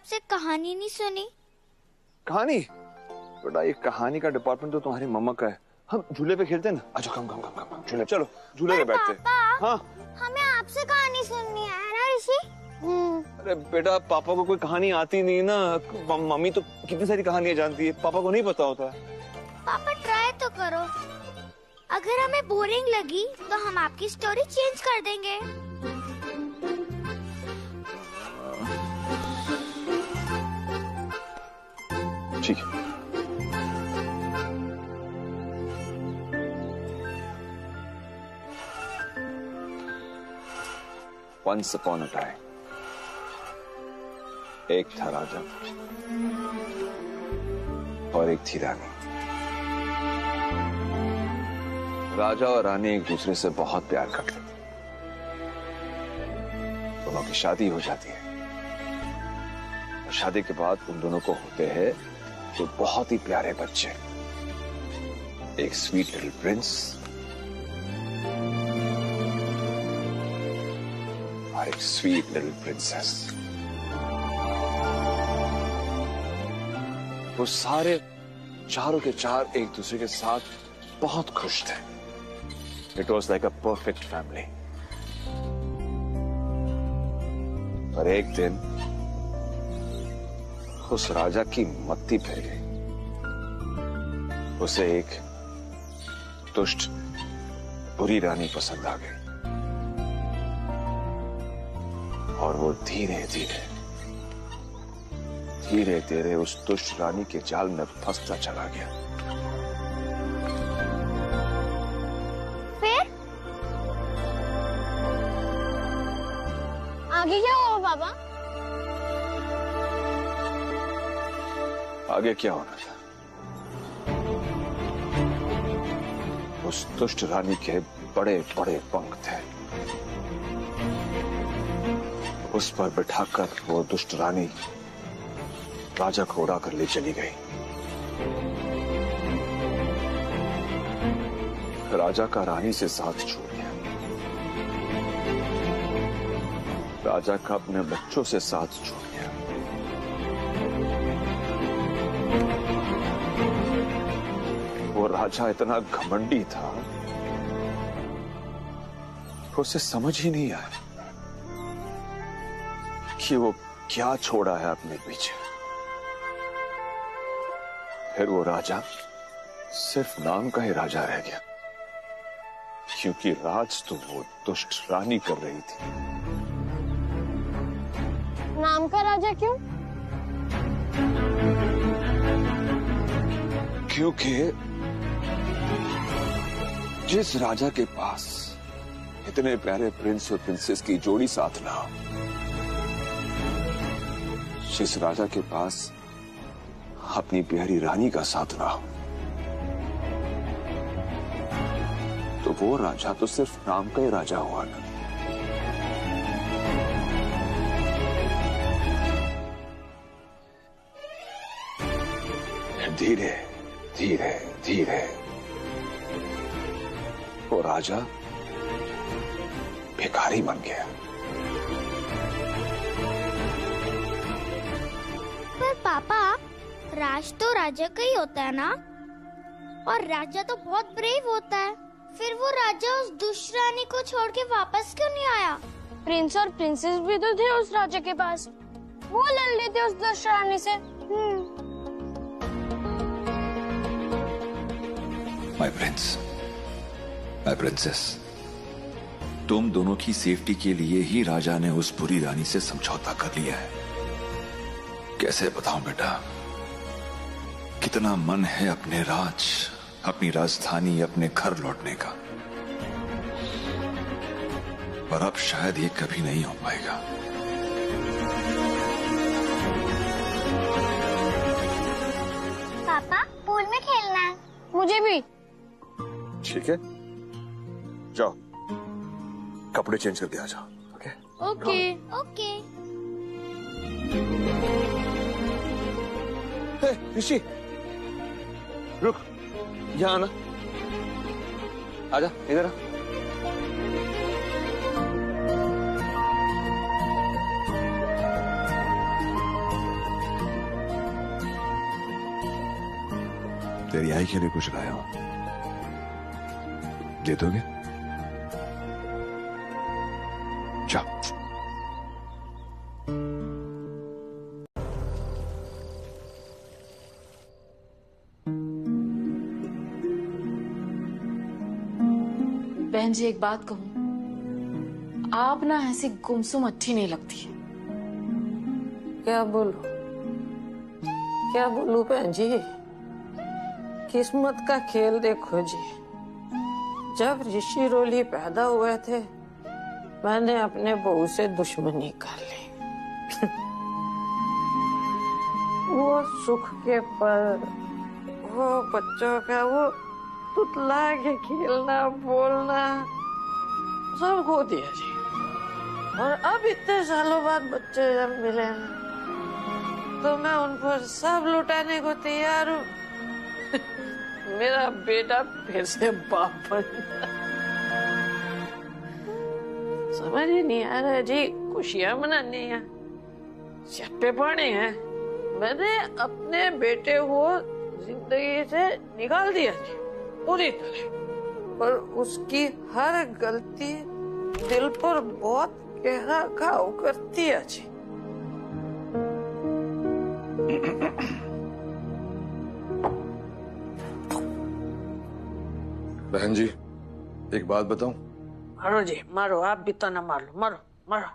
आपसे कहानी नहीं सुनी। कहानी? बेटा ये कहानी का डिपार्टमेंट तो तुम्हारी मम्मा का है। हम झूले पे खेलते हैं ना। अच्छा कम कम कम कम झूले, चलो झूले पे बैठते हैं। हाँ हमें आपसे कहानी सुननी है ना ऋषि। अरे बेटा पापा को कोई कहानी आती नहीं ना। मम्मी तो कितनी सारी कहानियां जानती है, पापा को नहीं पता होता है। पापा ट्राई तो करो, अगर हमें बोरिंग लगी तो हम आपकी स्टोरी चेंज कर देंगे। ठीक है। Once upon a time, एक था राजा और एक थी रानी। राजा और रानी एक दूसरे से बहुत प्यार करते थे। दोनों की शादी हो जाती है और शादी के बाद उन दोनों को होते हैं तो बहुत ही प्यारे बच्चे, एक स्वीट लिटिल प्रिंस और एक स्वीट लिटिल प्रिंसेस। वो सारे चारों के चार एक दूसरे के साथ बहुत खुश थे। It was like a perfect family. पर एक दिन उस राजा की मत्ती फिर गई। उसे एक दुष्ट बुरी रानी पसंद आ गई और वो धीरे धीरे उस दुष्ट रानी के जाल में फंसता चला गया। फिर आगे क्या हुआ पापा? आगे क्या होना था? उस दुष्ट रानी के बड़े बड़े पंख थे। उस पर बिठाकर वो दुष्ट रानी राजा को उड़ाकर ले चली गई। राजा का रानी से साथ छूट गया। राजा का अपने बच्चों से साथ छूट गया। वो राजा इतना घमंडी था, उसे समझ ही नहीं आया कि वो क्या छोड़ा है अपने पीछे। फिर वो राजा सिर्फ नाम का ही राजा रह गया, क्योंकि राज तो वो दुष्ट रानी कर रही थी। नाम का राजा क्यों? क्योंकि जिस राजा के पास इतने प्यारे प्रिंस और प्रिंसेस की जोड़ी साथ ना हो, जिस राजा के पास अपनी प्यारी रानी का साथ ना हो, तो वो राजा तो सिर्फ नाम का ही राजा हुआ ना। धीरे धीरे धीरे वो राजा भिखारी बन गया। पर पापा राज तो राजा का ही होता है ना, और राजा तो बहुत ब्रेव होता है। फिर वो राजा उस दुष्ट रानी को छोड़ के वापस क्यों नहीं आया? प्रिंस और प्रिंसेस भी तो थे उस राजा के पास, वो लड़ लेते उस दुष्ट रानी से। माय प्रिंस, माय प्रिंसेस, तुम दोनों की सेफ्टी के लिए ही राजा ने उस बुरी रानी से समझौता कर लिया है। कैसे बताऊं बेटा, कितना मन है अपने राज, अपनी राजधानी, अपने घर लौटने का, पर अब शायद ये कभी नहीं हो पाएगा। पापा पूल में खेलना है। मुझे भी। ठीक है, जाओ कपड़े चेंज करके आ जाओ। Okay okay okay. ऋषि रुक, यहाँ आना, आजा इधर आ। तेरी आई के लिए कुछ लाया हूं, दे दोगे? जा। बहन जी एक बात कहूं, आप ना ऐसी गुमसुम अच्छी नहीं लगती है। क्या बोलूं बहन जी, किस्मत का खेल देखो जी। जब ऋषि रोली पैदा हुए थे मैंने अपने बहू से दुश्मनी कर ली। वो सुख के पल, वो बच्चों का वो तुतला के खेलना बोलना सब खो दिया जी। और अब इतने सालों बाद बच्चे जब मिले तो मैं उनको सब लुटाने को तैयार हूँ। मेरा बेटा फिर से बाप बन गया। समझ ही नहीं आ रहा जी, खुशियां मनानी है, चप्पे पाने हैं। मैंने अपने बेटे को जिंदगी से निकाल दिया जी पूरी तरह, पर उसकी हर गलती दिल पर बहुत गहरा घाव करती है जी। बहन जी एक बात बताऊं? मारो जी मारो, आप भी तो ना मार लो, मारो मारो।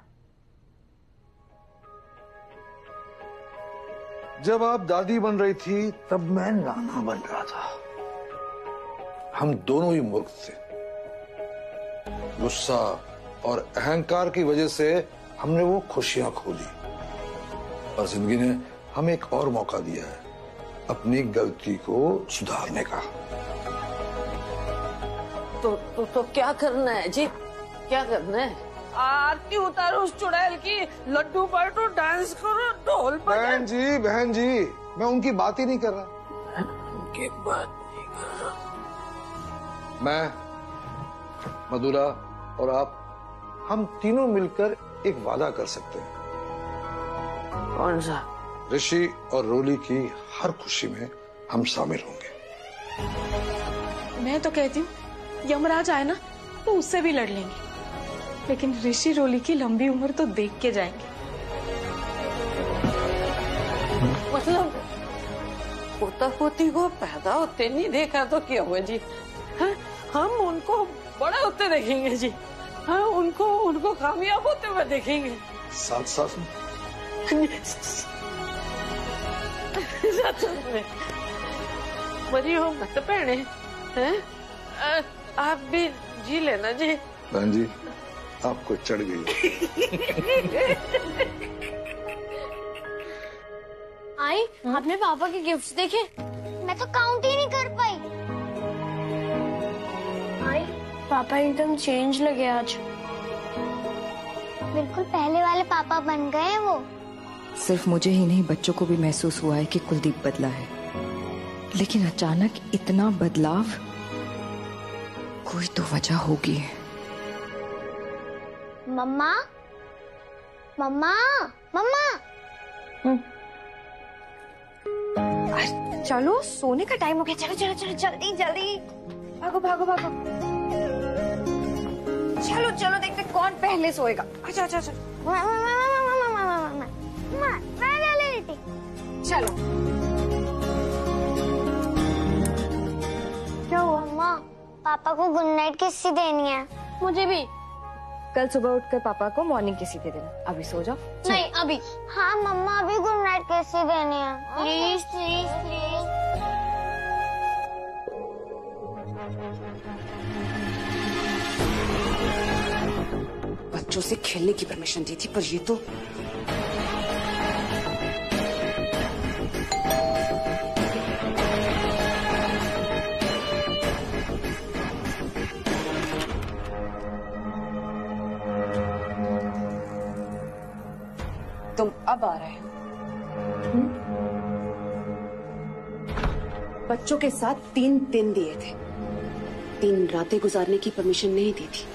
जब आप दादी बन रही थी तब मैं नाना बन रहा था। हम दोनों ही मूर्ख थे। गुस्सा और अहंकार की वजह से हमने वो खुशियां खो दी, और जिंदगी ने हमें एक और मौका दिया है अपनी गलती को सुधारने का। तो क्या करना है जी, क्या करना है? आरती उतारो उस चुड़ैल की, लड्डू बांटो, डांस करो, ढोल बहन जी मैं उनकी बात ही नहीं कर रहा। उनकी बात नहीं कर रहा। मैं, मधुरा और आप, हम तीनों मिलकर एक वादा कर सकते हैं। कौन सा? ऋषि और रोली की हर खुशी में हम शामिल होंगे। मैं तो कहती हूँ यमराज आए ना तो उससे भी लड़ लेंगे, लेकिन ऋषि रोली की लंबी उम्र तो देख के जाएंगे। मतलब पोता पोती को पैदा होते नहीं देखा तो क्या हुआ जी? हाँ? हम उनको बड़ा होते देखेंगे जी। हाँ, उनको कामयाब होते हुए देखेंगे। साथ साथ में मरी हो मत पहने हैं? आप भी जी लेना जी। बहन जी आपको चढ़ गई। आई आपने पापा के गिफ्ट्स देखे? मैं तो काउंट ही नहीं कर पाई। आई पापा एकदम चेंज लगे आज। बिल्कुल पहले वाले पापा बन गए हैं वो। सिर्फ मुझे ही नहीं बच्चों को भी महसूस हुआ है कि कुलदीप बदला है, लेकिन अचानक इतना बदलाव, कोई तो वजह होगी। मम्मा मम्मा मम्मा चलो सोने का टाइम हो गया, चलो चलो चलो जल्दी जल्दी भागो भागो भागो। चलो चलो देखते कौन पहले सोएगा। अच्छा अच्छा अच्छा मैं ले लेती। चलो। क्या हुआ? मम्मा पापा को गुड नाइट किस्सी देनी है। मुझे भी। कल सुबह उठकर पापा को मॉर्निंग किसी दे देना। अभी सो जाओ। नहीं अभी। हाँ मम्मा अभी गुड नाइट किस्सी देनी है। Please please please. बच्चों से खेलने की परमिशन दी थी, पर ये तो तुम अब आ रहे हो। बच्चों के साथ 3 दिन दिए थे, 3 रातें गुजारने की परमिशन नहीं दी थी।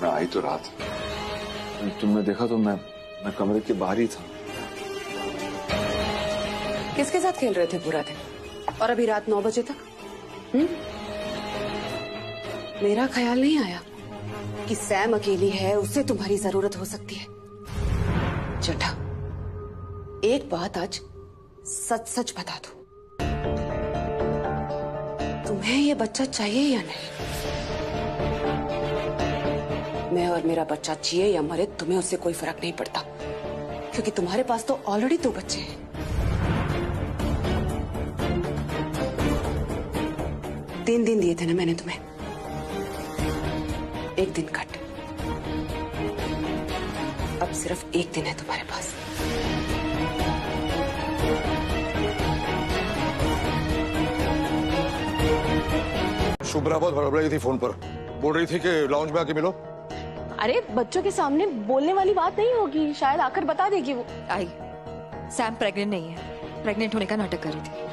मैं आई तो रात, तुमने देखा तो मैं कमरे के बाहर ही था। किसके साथ खेल रहे थे पूरा दिन और अभी रात 9 बजे तक? मेरा ख्याल नहीं आया कि सैम अकेली है, उससे तुम्हारी जरूरत हो सकती है। जटा, एक बात आज सच सच बता दो, तुम्हें ये बच्चा चाहिए या नहीं? मैं और मेरा बच्चा जिए या मरे, तुम्हें उससे कोई फर्क नहीं पड़ता, क्योंकि तुम्हारे पास तो ऑलरेडी 2 बच्चे हैं। 3 दिन दिए थे ना मैंने तुम्हें, 1 दिन कट। अब सिर्फ 1 दिन है तुम्हारे पास। शुभ्रा बहुत हड़बड़ाई थी फोन पर, बोल रही थी कि लाउंज में आके मिलो। अरे बच्चों के सामने बोलने वाली बात नहीं होगी, शायद आकर बता देगी वो। आई, सैम प्रेग्नेंट नहीं है, प्रेग्नेंट होने का नाटक कर रही थी।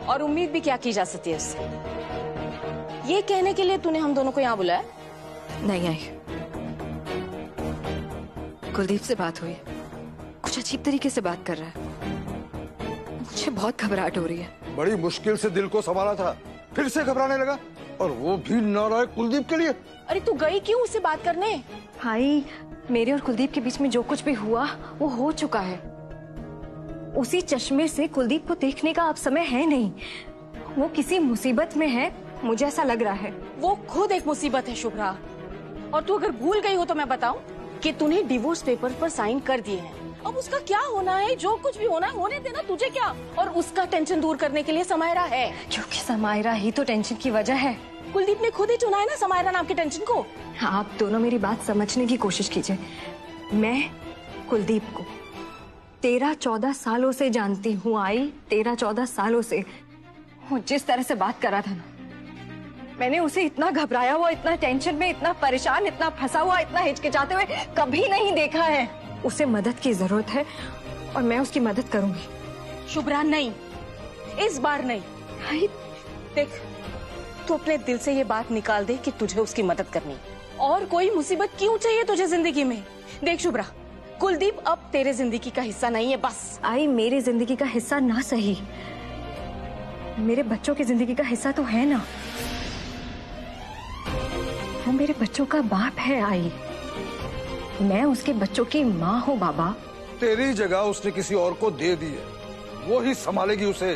और उम्मीद भी क्या की जा सकती है उससे? ये कहने के लिए तूने हम दोनों को यहाँ बुलाया? नहीं आई, कुलदीप से बात हुई, कुछ अजीब तरीके से बात कर रहा है, मुझे बहुत घबराहट हो रही है। बड़ी मुश्किल से दिल को संभाला था, फिर से घबराने लगा, और वो भी नारायण कुलदीप के लिए। अरे तू गई क्यों उससे बात करने? भाई, मेरे और कुलदीप के बीच में जो कुछ भी हुआ वो हो चुका है। उसी चश्मे से कुलदीप को देखने का अब समय है नहीं, वो किसी मुसीबत में है, मुझे ऐसा लग रहा है। वो खुद एक मुसीबत है शुभ्रा, और तू अगर भूल गई हो तो मैं बताऊं कि तूने डिवोर्स पेपर पर साइन कर दिए हैं। अब उसका क्या होना है, जो कुछ भी होना है होने देना, तुझे क्या? और उसका टेंशन दूर करने के लिए समायरा है। क्योंकि समायरा ही तो टेंशन की वजह है। कुलदीप ने खुद ही चुना है ना समायरा नाम के टेंशन को। आप दोनों मेरी बात समझने की कोशिश कीजिए। मैं कुलदीप को 13-14 सालों से जानती हूँ। आई, 13-14 सालों से। वो जिस तरह से बात कर रहा था ना, मैंने उसे इतना घबराया हुआ, इतना टेंशन में, इतना परेशान, इतना फंसा हुआ, इतना हिचकिचाते हुए कभी नहीं देखा है। उसे मदद की जरूरत है और मैं उसकी मदद करूंगी। शुभ्रा नहीं, इस बार नहीं। आई, देख, तू अपने दिल से ये बात निकाल दे कि तुझे उसकी मदद करनी, और कोई मुसीबत क्यों चाहिए तुझे जिंदगी में। देख शुभ्रा, कुलदीप अब तेरे जिंदगी का हिस्सा नहीं है, बस। आई, मेरी जिंदगी का हिस्सा ना सही, मेरे बच्चों की जिंदगी का हिस्सा तो है ना। वो मेरे बच्चों का बाप है। आई, मैं उसके बच्चों की माँ हूँ बाबा। तेरी जगह उसने किसी और को दे दी है, वो ही संभालेगी उसे,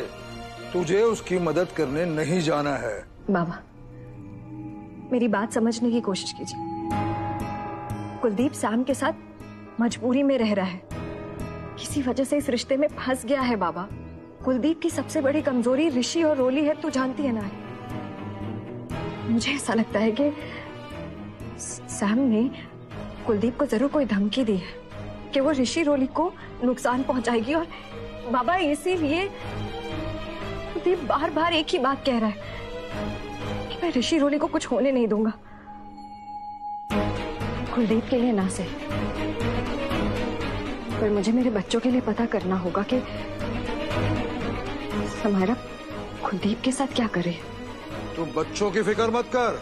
तुझे उसकी मदद करने नहीं जाना है। बाबा, मेरी बात समझने की कोशिश कीजिए। कुलदीप सैम के साथ मजबूरी में रह रहा है, किसी वजह से इस रिश्ते में फंस गया है बाबा। कुलदीप की सबसे बड़ी कमजोरी ऋषि और रोली है, तू जानती है ना। मुझे ऐसा लगता है कि सैम ने कुलदीप को जरूर कोई धमकी दी है कि वो ऋषि रोली को नुकसान पहुंचाएगी, और बाबा इसीलिए कुलदीप बार बार एक ही बात कह रहा है कि मैं ऋषि रोली को कुछ होने नहीं दूंगा। कुलदीप के लिए ना सही, पर मुझे मेरे बच्चों के लिए पता करना होगा कि समायरा कुलदीप के साथ क्या करे। तू बच्चों की फिक्र मत कर,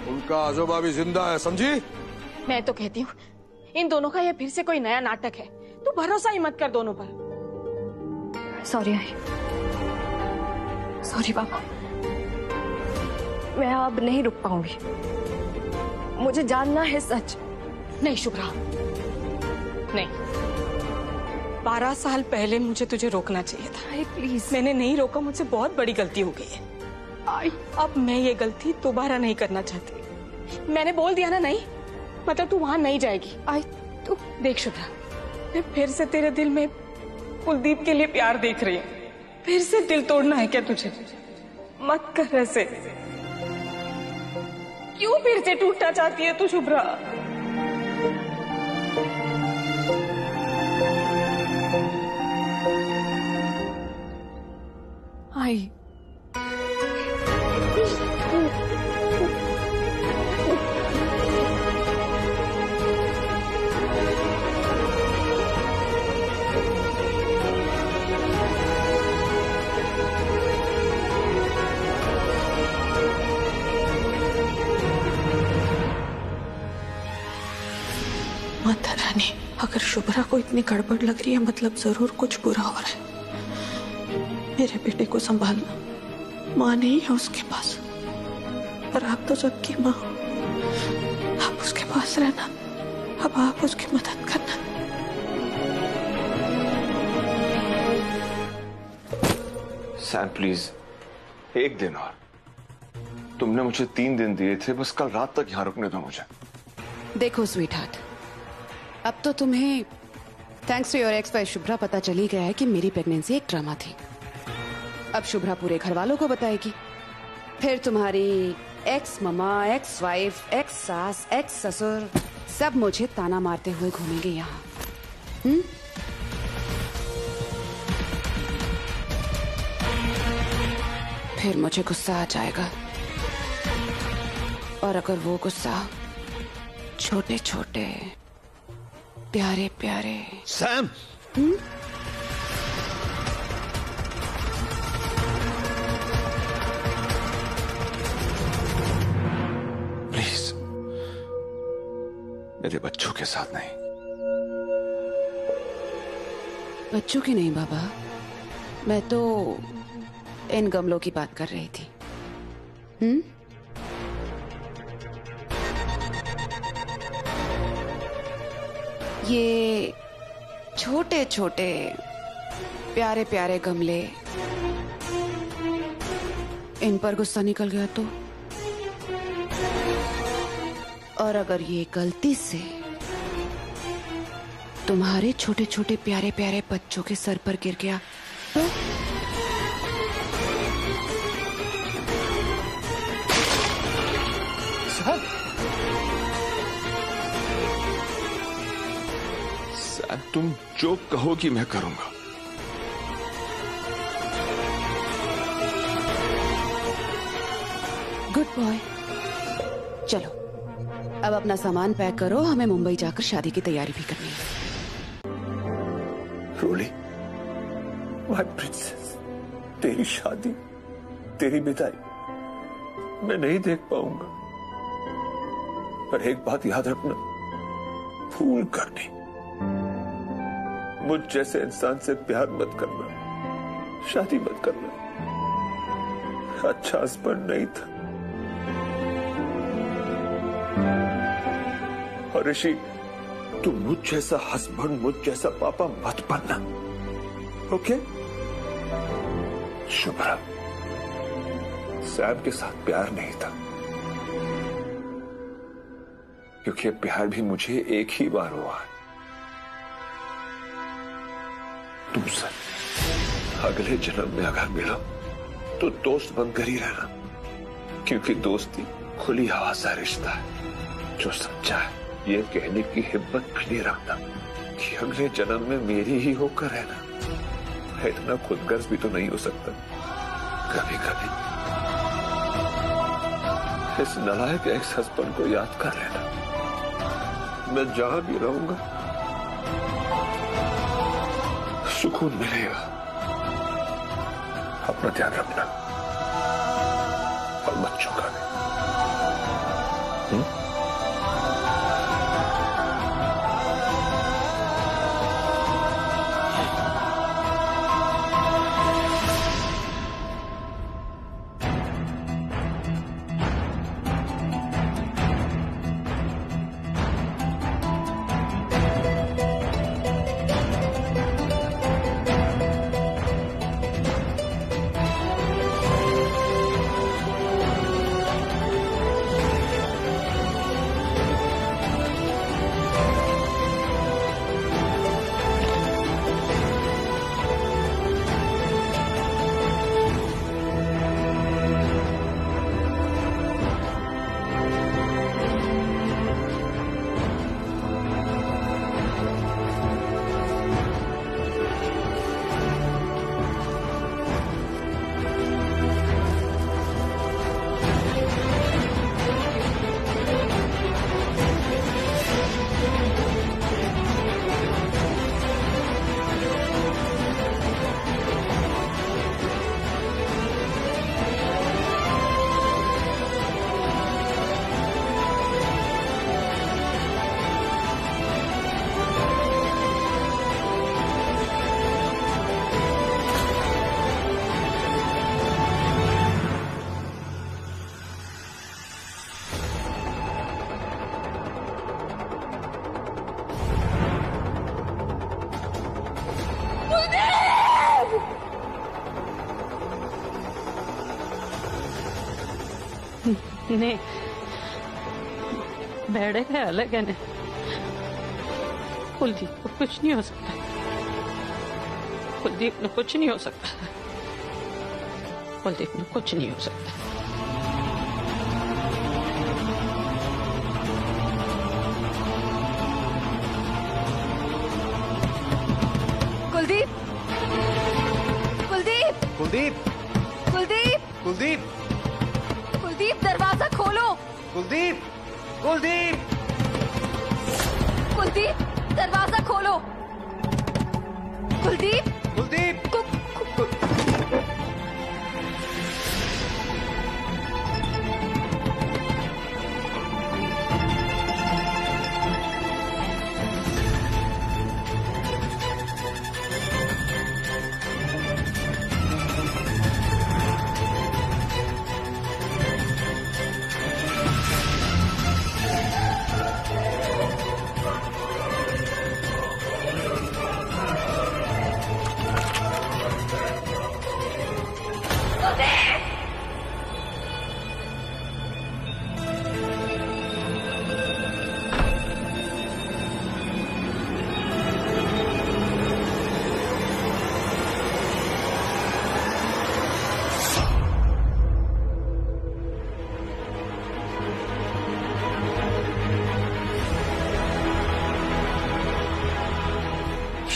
उनका आजोबा भी जिंदा है, समझी? मैं तो कहती हूँ इन दोनों का ये फिर से कोई नया नाटक है, तू भरोसा ही मत कर दोनों पर। सॉरी आई, सॉरी बाबा, मैं अब नहीं रुक पाऊंगी, मुझे जानना है सच। नहीं शुभ्रा, नहीं, 12 साल पहले मुझे तुझे रोकना चाहिए था। आई प्लीज, मैंने नहीं रोका, मुझसे बहुत बड़ी गलती हो गई है। आई, अब मैं ये गलती दोबारा नहीं करना चाहती। मैंने बोल दिया ना नहीं, मतलब तू वहां नहीं जाएगी। आई, तू देख शुभ्रा, मैं फिर से तेरे दिल में कुलदीप के लिए प्यार देख रही हूँ। फिर से दिल तोड़ना है क्या तुझे? मत कर ऐसे। क्यों फिर से टूटना चाहती है तू शुभ्रा? आई, माता रानी, अगर शुभ्रा को इतनी गड़बड़ लग रही है, मतलब जरूर कुछ बुरा हो रहा है। मेरे बेटे को संभालना माँ नहीं है उसके पास, पर आप तो सबकी माँ हो। आप उसके पास रहना, अब आप उसकी मदद करना। सैम प्लीज, एक दिन और। तुमने मुझे 3 दिन दिए थे, बस कल रात तक यहाँ रुकने दो मुझे। देखो स्वीट हार्ट, अब तो तुम्हें thanks to your ex wife Shubhra पता चली गया है कि मेरी प्रेगनेंसी एक ड्रामा थी। अब शुभ्रा पूरे घर वालों को बताएगी, फिर तुम्हारी x mama, ex wife, x सास, एक्स ससुर सब मुझे ताना मारते हुए घूमेंगे यहाँ। फिर मुझे गुस्सा आ जाएगा, और अगर वो गुस्सा छोटे छोटे प्यारे प्यारे सैम, प्लीज, मेरे बच्चों के साथ नहीं। बच्चों की नहीं बाबा, मैं तो इन गमलों की बात कर रही थी। ये छोटे छोटे प्यारे प्यारे गमले, इन पर गुस्सा निकल गया तो, और अगर ये गलती से तुम्हारे छोटे छोटे प्यारे प्यारे बच्चों के सर पर गिर गया तो? सैम, तुम जो कहोगी मैं करूंगा। Good boy. चलो अब अपना सामान पैक करो, हमें मुंबई जाकर शादी की तैयारी भी करनी है। रोली, माय प्रिंसेस, तेरी शादी, तेरी विदाई मैं नहीं देख पाऊंगा, पर एक बात याद रखना, भूल कर नहीं, मुझ जैसे इंसान से प्यार मत करना, शादी मत करना। अच्छा हस्बैंड नहीं था। और ऋषि, तू मुझ जैसा हस्बैंड, मुझ जैसा पापा मत बनना, ओके? शुभ्रा, सैम के साथ प्यार नहीं था, क्योंकि प्यार भी मुझे एक ही बार हुआ है, तुमसे। अगले जन्म में अगर मिलो तो दोस्त बनकर ही रहना, क्योंकि दोस्ती खुली हवा सा रिश्ता है। जो सच्चा है ये कहने की हिम्मत भी नहीं रखता कि अगले जन्म में मेरी ही होकर रहना। इतना खुदगर्ज भी तो नहीं हो सकता। कभी कभी इस नालायक एक्स हस्बैंड को याद कर लेना। मैं जहां भी रहूंगा सुकून मिलेगा। अपना ध्यान रखना और बच्चों का भी। नहीं, भेड़े का अलग है ना। कुलदीप को कुछ नहीं हो सकता, कुलदीप ने कुछ नहीं हो सकता, कुलदीप ने कुछ नहीं हो सकता। कुलदीप, कुलदीप, कुलदीप, कुलदीप, कुलदीप, कुलदीप, दरवाजा खोलो। कुलदीप, कुलदीप, कुलदीप, दरवाजा खोलो। कुलदीप, कुलदीप,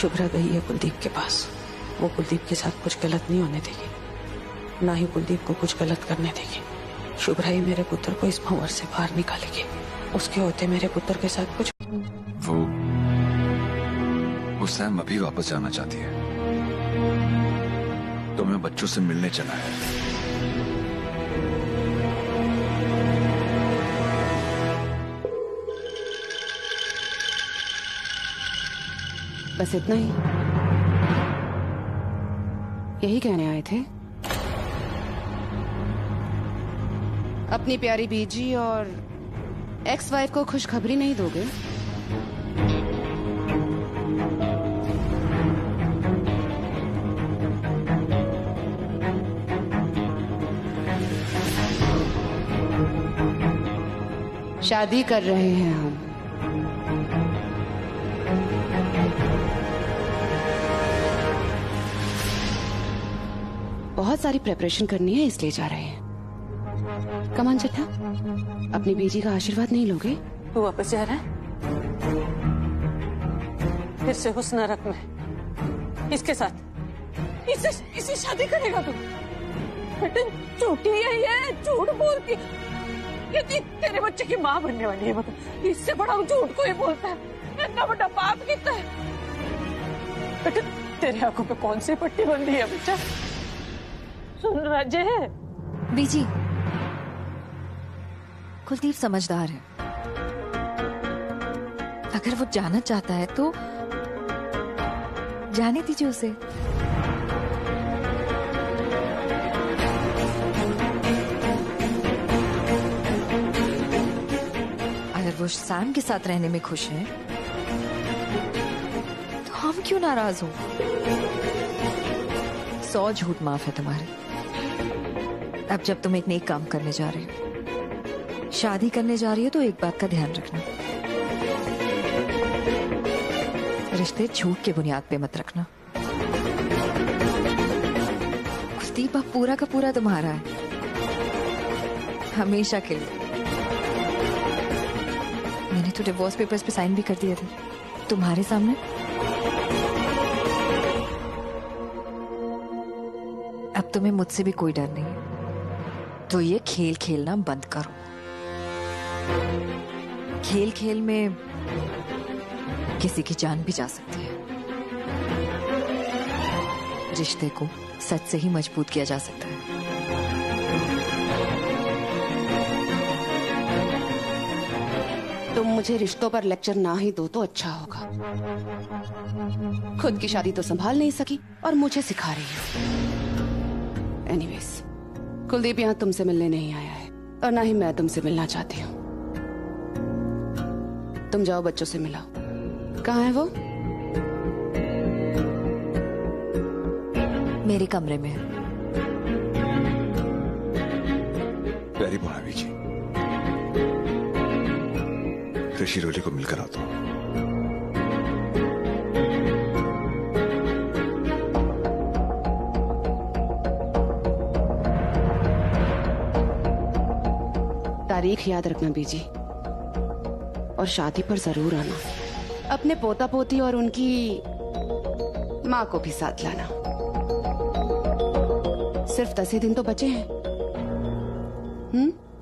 शुभ्रा गई है कुलदीप के पास। वो कुलदीप के साथ कुछ गलत नहीं होने देगी, ना ही कुलदीप को कुछ गलत करने देगी। शुभ्रा ही मेरे पुत्र को इस भंवर से बाहर निकालेगी। उसके होते मेरे पुत्र के साथ कुछ वो सैम अभी वापस जाना चाहती है, तो मैं बच्चों से मिलने चला है। बस इतना ही? यही कहने आए थे? अपनी प्यारी बीजी और एक्स वाइफ को खुशखबरी नहीं दोगे? शादी कर रहे हैं हम। बहुत सारी प्रिपरेशन करनी है, इसलिए जा रहे हैं। कमान चट्टा, अपनी बीजी का आशीर्वाद नहीं लोगे? तू वापस जा रहा है? फिर से उस नरक में, इसके साथ, इससे शादी करेगा तू? बेटे झूठी है ये, झूठ बोलती। ये तेरे बच्चे की माँ बनने वाली है, बता। इससे बड़ा झूठ कोई बोलता है? इतना बड़ा पाप कितना है? बेटे तेरे आंखों पे कौन सी पट्टी बंधी है बेटा? सुन राजे, बीजी, कुलदीप समझदार है। अगर वो जाना चाहता है तो जाने दीजिए उसे। अगर वो सैम के साथ रहने में खुश है तो हम क्यों नाराज हो? 100 झूठ माफ है तुम्हारे। अब जब तुम एक नेक काम करने जा रहे हो, शादी करने जा रही हो, तो एक बात का ध्यान रखना, रिश्ते झूठ के बुनियाद पे मत रखना। कुलदीप अब पूरा का पूरा तुम्हारा है, हमेशा के लिए। मैंने तो डिवोर्स पेपर्स पे साइन भी कर दिए थे तुम्हारे सामने। अब तुम्हें मुझसे भी कोई डर नहीं है, तो ये खेल खेलना बंद करो। खेल खेल में किसी की जान भी जा सकती है। रिश्ते को सच से ही मजबूत किया जा सकता है। तुम मुझे रिश्तों पर लेक्चर ना ही दो तो अच्छा होगा। खुद की शादी तो संभाल नहीं सकी और मुझे सिखा रही हो। एनीवेज, कुलदीप यहाँ तुमसे मिलने नहीं आया है और ना ही मैं तुमसे मिलना चाहती हूँ। तुम जाओ बच्चों से मिलाओ। कहाँ है वो? मेरे कमरे में है। प्यारी मोनावी जी, ऋषि रोली को मिलकर आता हूं। तारीख याद रखना बीजी, और शादी पर जरूर आना। अपने पोता पोती और उनकी माँ को भी साथ लाना। सिर्फ 10 ही दिन तो बचे हैं।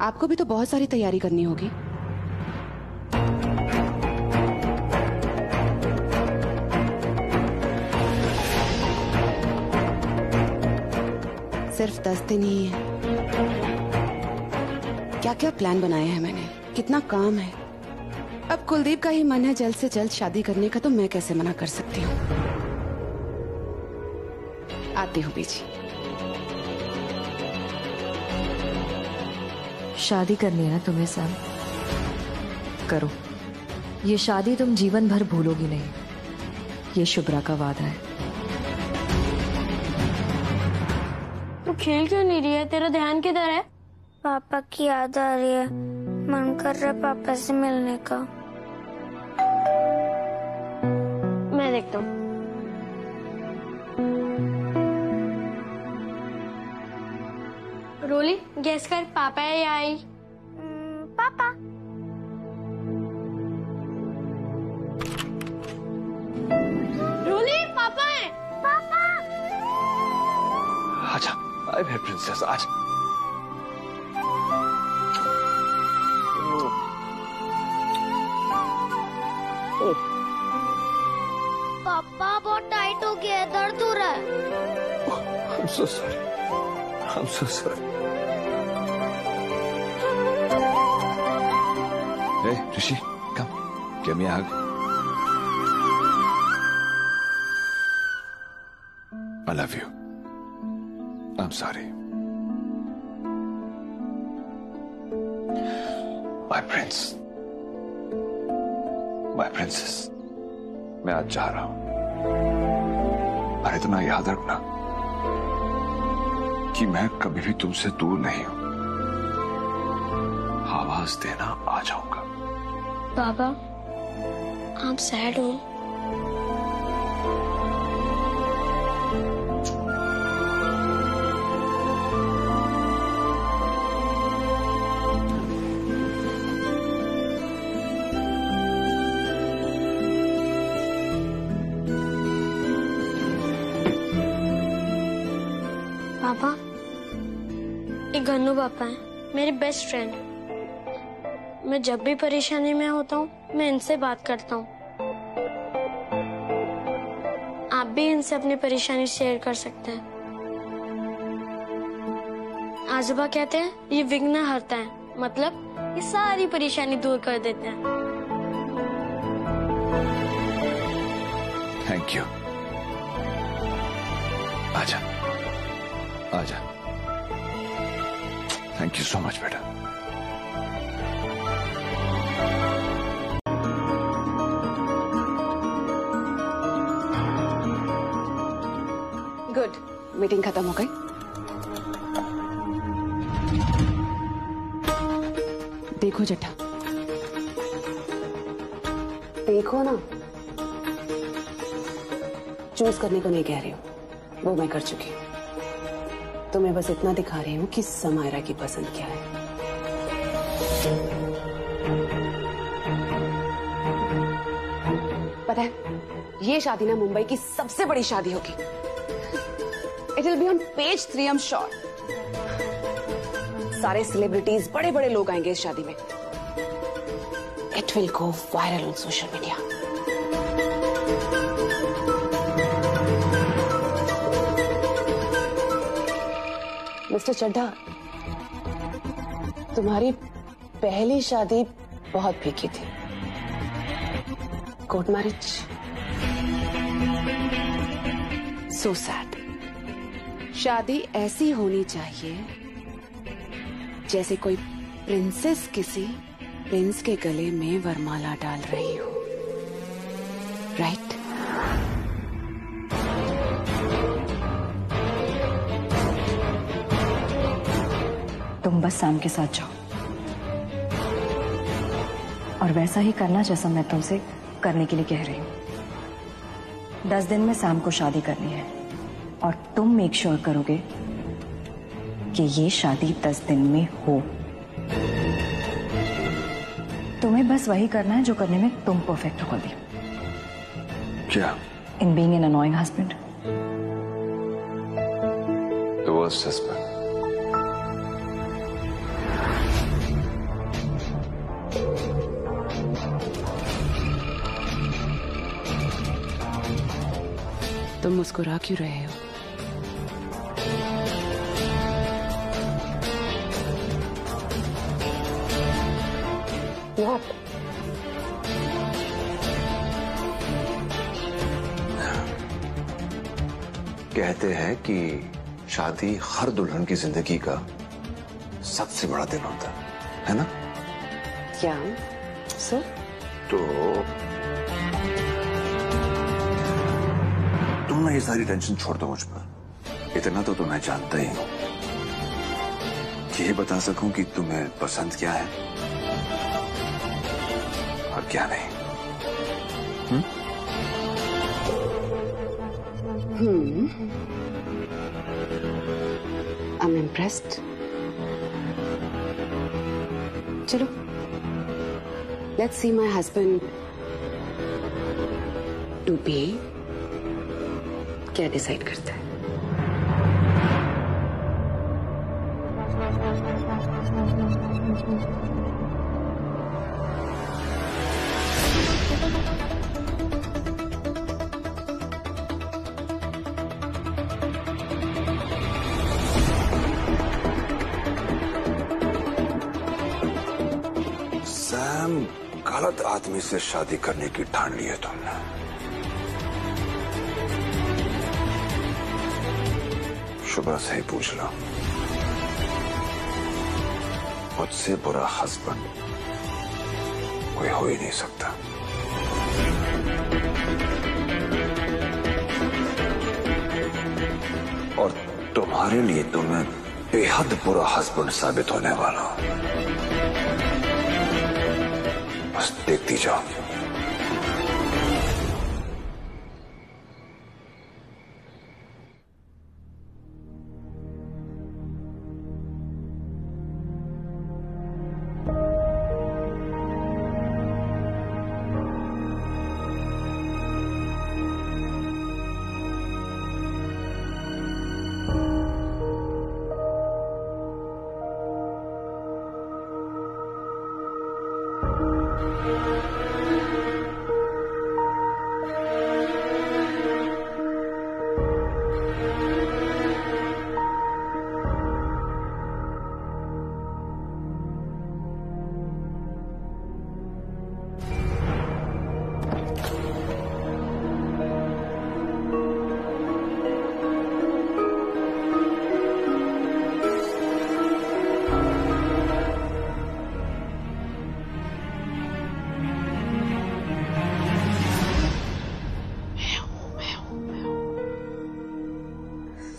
आपको भी तो बहुत सारी तैयारी करनी होगी। सिर्फ 10 दिन ही है। क्या क्या प्लान बनाए हैं मैंने, कितना काम है। अब कुलदीप का ही मन है जल्द से जल्द शादी करने का, तो मैं कैसे मना कर सकती हूँ। आती हूँ बीजी। शादी करनी है ना तुम्हें सैम, करो। ये शादी तुम जीवन भर भूलोगी नहीं, ये शुभ्रा का वादा है। तू खेल क्यों नहीं रही है? तेरा ध्यान किधर है? पापा की याद आ रही है, मन कर रहा है पापा से मिलने का। मैं देखता हूँ। रोली, गेस कर, पापा है या आई? पापा। रोली, पापा है। पापा। आजा, आए मेरी प्रिंसेस, आजा। पापा बहुत टाइट हो गया है, दर्द हो रहा है। I'm so sorry. I'm so sorry. Hey, Rishi, come. Give me a hug. I love you. I'm sorry. My prince. My princess. मैं आज जा रहा हूं, पर इतना याद रखना कि मैं कभी भी तुमसे दूर नहीं हूं। आवाज देना, आ जाऊंगा। पापा, आप सैड हो? पापा, ये गन्नू पापा हैं, मेरे बेस्ट फ्रेंड। मैं जब भी परेशानी में होता हूँ, मैं इनसे बात करता हूँ। आप भी इनसे अपनी परेशानी शेयर कर सकते हैं। आजोबा कहते हैं ये विघ्न हरता है, मतलब ये सारी परेशानी दूर कर देते हैं। Thank you. आजा, आजा। Thank you so much, बेटा। गुड, मीटिंग खत्म हो गई। देखो जट्टा, देखो ना, चूज करने को नहीं कह रही हूँ, वो मैं कर चुकी हूँ। तुम्हें बस इतना दिखा रही हूँ कि समायरा की पसंद क्या है। पता है, ये शादी ना मुंबई की सबसे बड़ी शादी होगी। It will be on page 3, I am sure. सारे सेलिब्रिटीज, बड़े बड़े लोग आएंगे इस शादी में। It will go viral on social media. Mister Chadha, तुम्हारी पहली शादी बहुत फीकी थी। Court marriage, so sad. शादी ऐसी होनी चाहिए जैसे कोई प्रिंसेस किसी प्रिंस के गले में वरमाला डाल रही हो, राइट? तुम बस सैम के साथ जाओ और वैसा ही करना जैसा मैं तुमसे करने के लिए कह रही हूँ। 10 दिन में सैम को शादी करनी है और तुम मेक श्योर करोगे कि ये शादी 10 दिन में हो। तुम्हें बस वही करना है जो करने में तुम परफेक्ट हो कुलदीप। क्या? In being an annoying husband. The worst husband. तुम मुस्कुरा क्यों रहे हो? What? कहते हैं कि शादी हर दुल्हन की जिंदगी का सबसे बड़ा दिन होता है ना? क्या सर? तो तुम ना ये सारी टेंशन छोड़ दो मुझ पर। इतना तो मैं जानता ही हूं कि ये बता सकूं कि तुम्हें पसंद क्या है और क्या नहीं। I'm impressed. चलो, let's see my husband to be क्या डिसाइड करता है। सैम, गलत आदमी से शादी करने की ठान ली है तुमने। शुभ्रा से ही पूछ लो। मुझसे बुरा हस्बैंड कोई हो ही नहीं सकता। और तुम्हारे लिए तो मैं बेहद बुरा हस्बैंड साबित होने वाला हूं। बस देखती जाओ।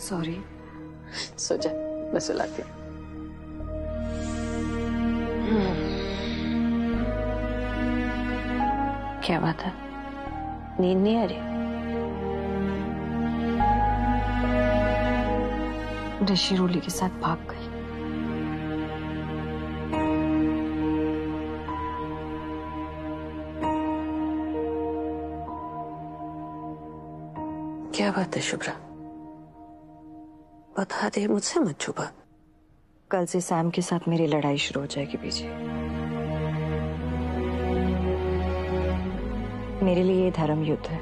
सॉरी। सो जा, मैं सुलाती हूँ। क्या बात है, नींद नहीं आ रही? ऋषि रोली के साथ भाग गई। क्या बात है शुभ्रा, बता दे, मुझसे मत छुपा। कल से सैम के साथ मेरी लड़ाई शुरू हो जाएगी बीजी। मेरे लिए ये धर्म युद्ध है।